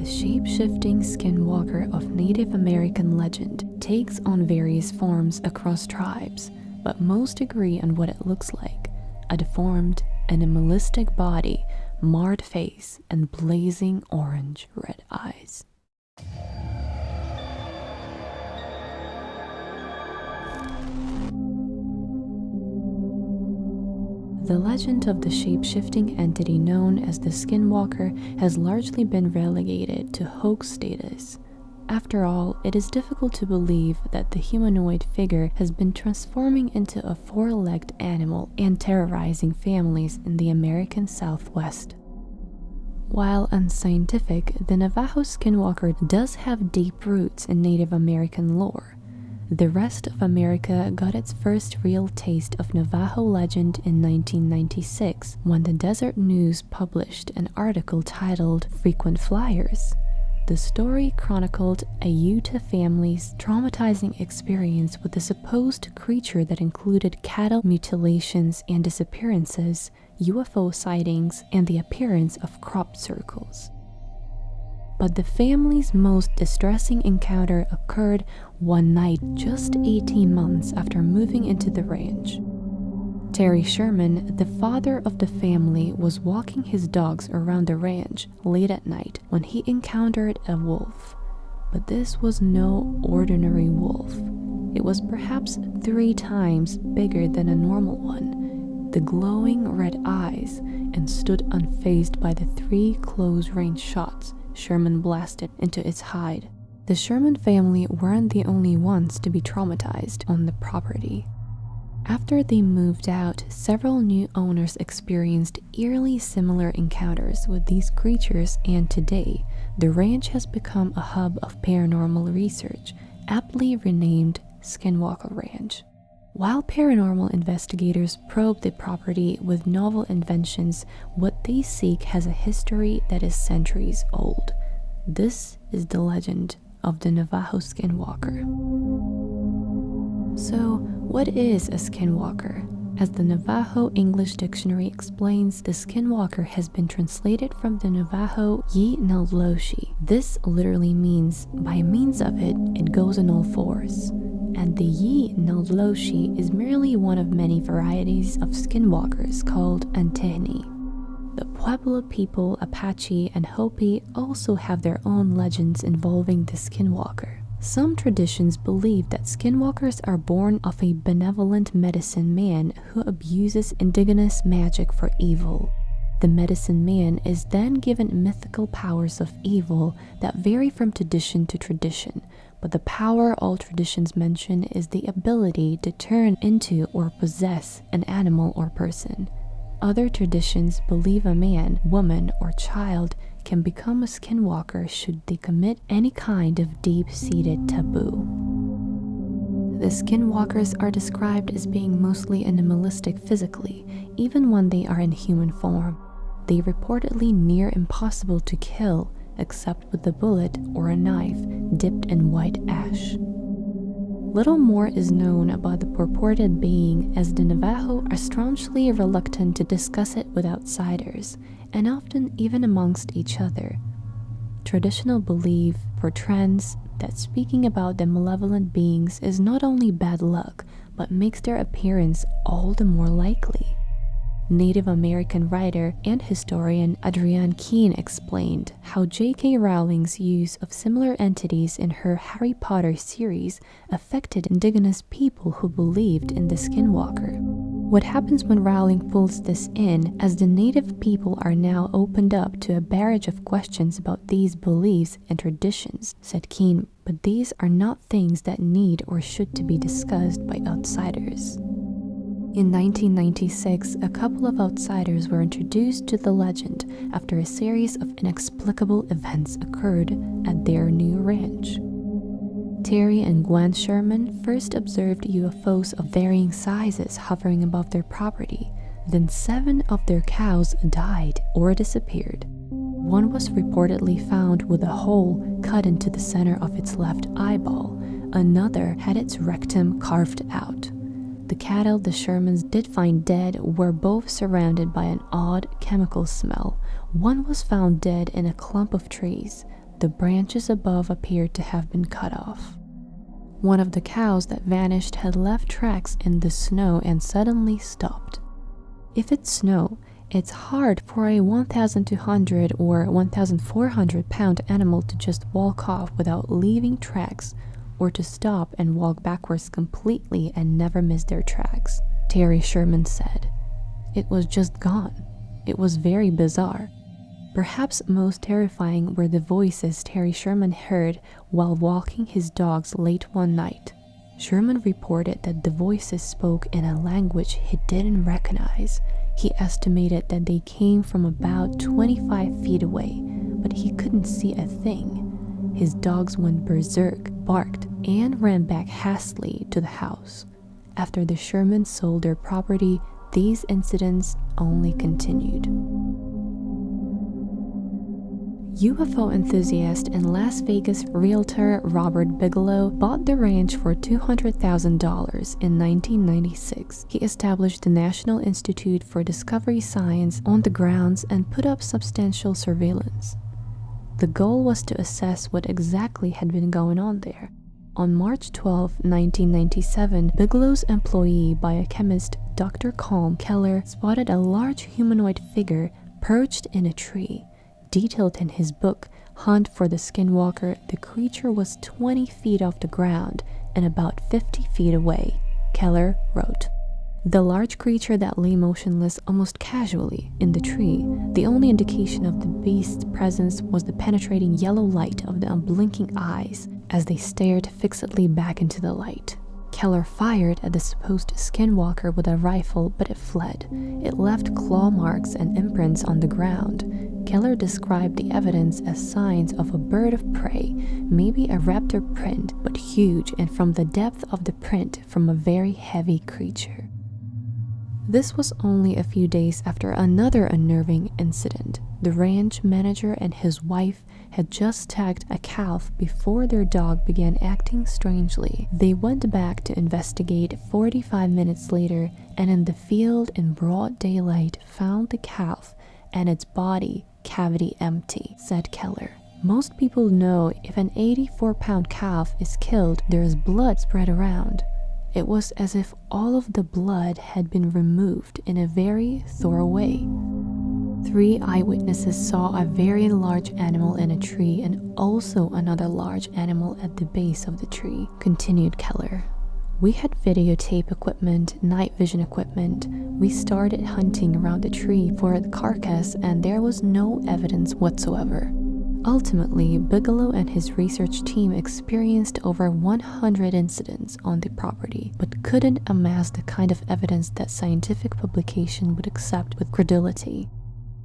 The shape-shifting skinwalker of Native American legend takes on various forms across tribes, but most agree on what it looks like: a deformed, animalistic body, marred face, and blazing orange-red eyes. The legend of the shape-shifting entity known as the Skinwalker has largely been relegated to hoax status. After all, it is difficult to believe that the humanoid figure has been transforming into a four-legged animal and terrorizing families in the American Southwest. While unscientific, the Navajo Skinwalker does have deep roots in Native American lore. The rest of America got its first real taste of Navajo legend in 1996 when the Desert News published an article titled "Frequent Flyers." The story chronicled a Utah family's traumatizing experience with a supposed creature that included cattle mutilations and disappearances, UFO sightings, and the appearance of crop circles. But the family's most distressing encounter occurred one night just 18 months after moving into the ranch. Terry Sherman, the father of the family, was walking his dogs around the ranch late at night when he encountered a wolf. But this was no ordinary wolf. It was perhaps 3 times bigger than a normal one, the glowing red eyes, and stood unfazed by the 3 close-range shots Sherman blasted into its hide. The Sherman family weren't the only ones to be traumatized on the property. After they moved out, several new owners experienced eerily similar encounters with these creatures, and today, the ranch has become a hub of paranormal research, aptly renamed Skinwalker Ranch. While paranormal investigators probe the property with novel inventions, what they seek has a history that is centuries old. This is the legend of the Navajo Skinwalker. So, what is a skinwalker? As the Navajo English Dictionary explains, the skinwalker has been translated from the Navajo Yi-Nalloshi. This literally means, by means of it, it goes on all fours. And the Yi-Nalloshi is merely one of many varieties of skinwalkers called Antehni. The Pueblo people, Apache, and Hopi also have their own legends involving the skinwalker. Some traditions believe that skinwalkers are born of a benevolent medicine man who abuses indigenous magic for evil. The medicine man is then given mythical powers of evil that vary from tradition to tradition, but the power all traditions mention is the ability to turn into or possess an animal or person. Other traditions believe a man, woman, or child can become a skinwalker should they commit any kind of deep-seated taboo. The skinwalkers are described as being mostly animalistic physically, even when they are in human form. They reportedly near impossible to kill, except with a bullet or a knife dipped in white ash. Little more is known about the purported being, as the Navajo are staunchly reluctant to discuss it with outsiders, and often even amongst each other. Traditional belief portends that speaking about the malevolent beings is not only bad luck, but makes their appearance all the more likely. Native American writer and historian Adrienne Keene explained how J.K. Rowling's use of similar entities in her Harry Potter series affected indigenous people who believed in the skinwalker. What happens when Rowling pulls this in, as the native people are now opened up to a barrage of questions about these beliefs and traditions, said Keene, but these are not things that need or should to be discussed by outsiders. In 1996, a couple of outsiders were introduced to the legend after a series of inexplicable events occurred at their new ranch. Terry and Gwen Sherman first observed UFOs of varying sizes hovering above their property. Then 7 of their cows died or disappeared. One was reportedly found with a hole cut into the center of its left eyeball. Another had its rectum carved out. The cattle the Shermans did find dead were both surrounded by an odd chemical smell. One was found dead in a clump of trees. the branches above appeared to have been cut off. One of the cows that vanished had left tracks in the snow and suddenly stopped. If it's snow, it's hard for a 1,200 or 1,400 pound animal to just walk off without leaving tracks, or to stop and walk backwards completely and never miss their tracks, Terry Sherman said. It was just gone. It was very bizarre. Perhaps most terrifying were the voices Terry Sherman heard while walking his dogs late one night. Sherman reported that the voices spoke in a language he didn't recognize. He estimated that they came from about 25 feet away, but he couldn't see a thing. His dogs went berserk, barked, and ran back hastily to the house. After the Shermans sold their property, these incidents only continued. UFO enthusiast and Las Vegas realtor Robert Bigelow bought the ranch for $200,000 in 1996. He established the National Institute for Discovery Science on the grounds and put up substantial surveillance. The goal was to assess what exactly had been going on there. On March 12, 1997, Bigelow's employee, biochemist Dr. Colm Keller, spotted a large humanoid figure perched in a tree. Detailed in his book, Hunt for the Skinwalker, the creature was 20 feet off the ground and about 50 feet away. Keller wrote, "The large creature that lay motionless almost casually in the tree. The only indication of the beast's presence was the penetrating yellow light of the unblinking eyes as they stared fixedly back into the light." Keller fired at the supposed skinwalker with a rifle, but it fled. It left claw marks and imprints on the ground. Keller described the evidence as signs of a bird of prey, maybe a raptor print, but huge and from the depth of the print from a very heavy creature. This was only a few days after another unnerving incident. The ranch manager and his wife had just tagged a calf before their dog began acting strangely. They went back to investigate 45 minutes later and in the field in broad daylight found the calf and its body cavity empty, said Keller. Most people know if an 84-pound calf is killed, there is blood spread around. It was as if all of the blood had been removed in a very thorough way. 3 eyewitnesses saw a very large animal in a tree and also another large animal at the base of the tree, continued Keller. We had videotape equipment, night vision equipment. We started hunting around the tree for the carcass and there was no evidence whatsoever. Ultimately, Bigelow and his research team experienced over 100 incidents on the property, but couldn't amass the kind of evidence that scientific publication would accept with credulity.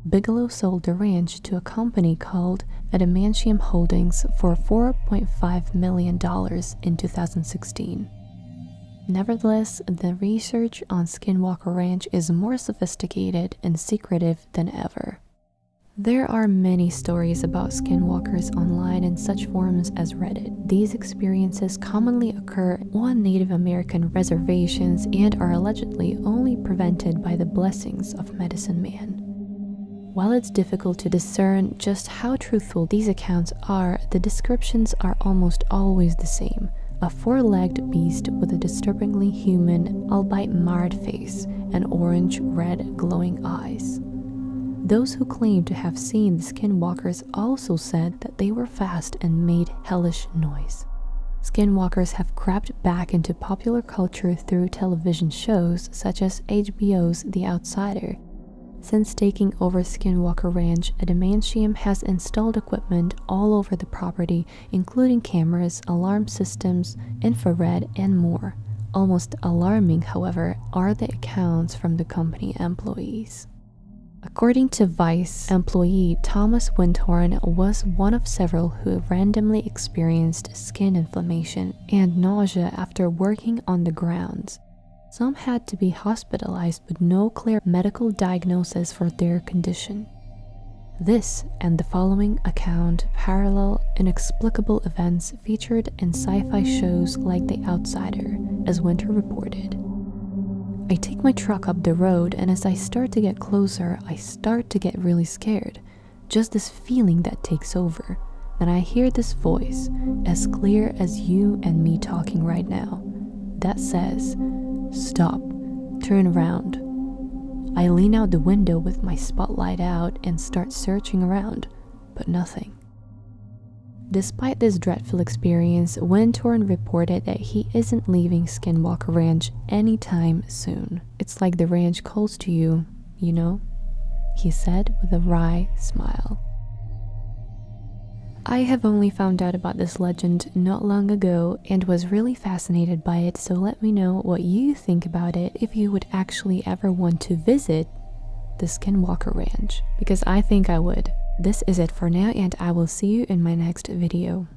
Bigelow sold the ranch to a company called Adamantium Holdings for $4.5 million in 2016. Nevertheless, the research on Skinwalker Ranch is more sophisticated and secretive than ever. There are many stories about skinwalkers online in such forums as Reddit. These experiences commonly occur on Native American reservations and are allegedly only prevented by the blessings of Medicine Man. While it's difficult to discern just how truthful these accounts are, the descriptions are almost always the same. A 4-legged beast with a disturbingly human, albeit marred face, and orange-red glowing eyes. Those who claim to have seen the skinwalkers also said that they were fast and made hellish noise. Skinwalkers have crept back into popular culture through television shows such as HBO's The Outsider. Since taking over Skinwalker Ranch, Adamantium has installed equipment all over the property, including cameras, alarm systems, infrared, and more. Almost alarming, however, are the accounts from the company employees. According to Vice, employee Thomas Windhorn was one of several who randomly experienced skin inflammation and nausea after working on the grounds. Some had to be hospitalized with no clear medical diagnosis for their condition. This and the following account parallel inexplicable events featured in sci-fi shows like The Outsider, as Winter reported. I take my truck up the road, and as I start to get closer, I start to get really scared. Just this feeling that takes over. then I hear this voice, as clear as you and me talking right now, that says, "Stop, turn around." I lean out the window with my spotlight out and start searching around, but nothing. Despite this dreadful experience, Wintorn reported that he isn't leaving Skinwalker Ranch anytime soon. It's like the ranch calls to you, you know? He said with a wry smile. I have only found out about this legend not long ago and was really fascinated by it, so let me know what you think about it if you would actually ever want to visit the Skinwalker Ranch, because I think I would. This is it for now, and I will see you in my next video.